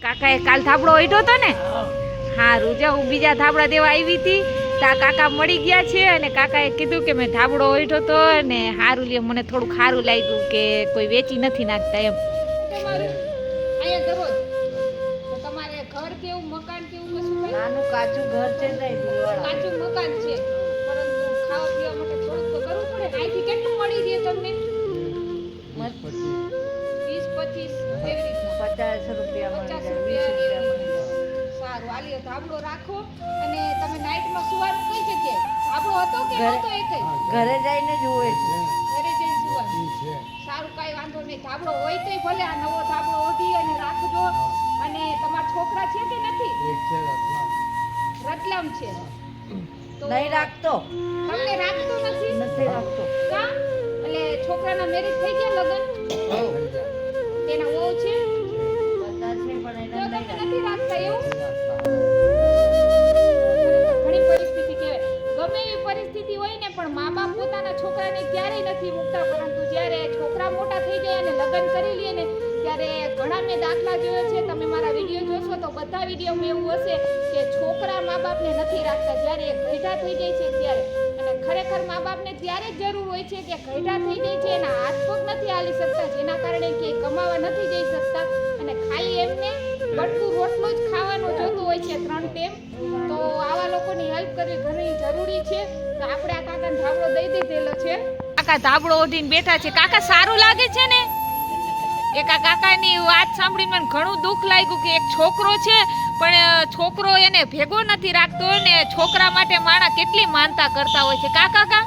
કાકાએ કાલ થાબડો ઓઢ્યો હતો ને? હારું જો હું બીજા થાબડા દેવા આવી હતી તા કાકા મળી ગયા છે અને કાકાએ કીધું કે મેં થાબડો ઓઢ્યો હતો ને હારું લે મને થોડું ખારું લાગ્યું કે કોઈ વેચી નથી નાખતા એમ. અહીંયા દરરોજ તો તમારે ઘર કેવું મકાન કેવું કશું કઈ? નાનું કાચું ઘર છે ને કાચું મકાન છે પરંતુ ખાવા પીવા માટે થોડુંક તો કરવું પડે. અહીંથી કેટલું મળી રહે તમને? 20-25 એવી રીતના 50 રૂપિયા 50 મળે, 20 રૂપિયા રૂપિયા મળે. સારું આલિયો ધાબળો રાખો. અને તમે નાઈટમાં સુવાનું કઈ જગ્યાએ? ધાબળો હતો કે ઘરે. નહોતો એકેય? ઘરે જઈને જ હોય છે. ઘરે જઈને સુવાનું. સારું કાંઈ વાંધો નહીં. ધાબળો હોય તોય ભલે આ નવો ધાબળો ઓઢી અને રાખજો. અને તમારા છોકરા છે કે નથી? રતલામ છે તો નહીં રાખતો, તમને રાખતો નથી? નથી રાખતો. કા એટલે છોકરાના મેરેજ થઈ ગયા લગન? તેના વહુ છે બધા છે પણ એને તો નહીં તમને રાખતો. નથી રાખતા એવું? ઘણી પરિસ્થિતિ કહેવાય. ગમે એવી પરિસ્થિતિ હોય ને પણ મા બાપ પોતાના છોકરાને ક્યારેય નથી મૂકતા, પરંતુ જ્યારે છોકરા મોટા થઈ જાય અને લગ્ન કરી લે ને ત્યારે ઘણા મેં દાખલા જોયો છે. તમે મારા વિડીયો જોશો તો બધા વિડીયોમાં એવું હશે કે છોકરા મા બાપને નથી રાખતા જ્યારે એ ગઈઢા થઈ જાય છે ત્યારે. અને ખરેખર મા બાપને ત્યારે જ જરૂર હોય છે કે ગઈઢા થઈ જાય છે, એના હાથ પગ નથી હાલી શકતા, જેના કારણે કે કમાવા નથી જઈ શકતા અને ખાલી એમને બટકું રોટલો જ ખાવાનો જોતો હોય છે 3 ટાઈમ. તો આવા લોકોની હેલ્પ કરવી ઘણી જરૂરી છે. તો આપણે આ કાકાને ધાબળો દઈ દીધેલો છે. કાકા ધાબળો ઓઢીને બેઠા છે. કાકા સારું લાગે છે ને? એક આ કાકાની વાત સાંભળીને મને ઘણું દુઃખ લાગ્યું કે એક છોકરો છે પણ છોકરો એને ભેગો નથી રાખતો ને છોકરા માટે માણા કેટલી માનતા કરતા હોય છે. કાકા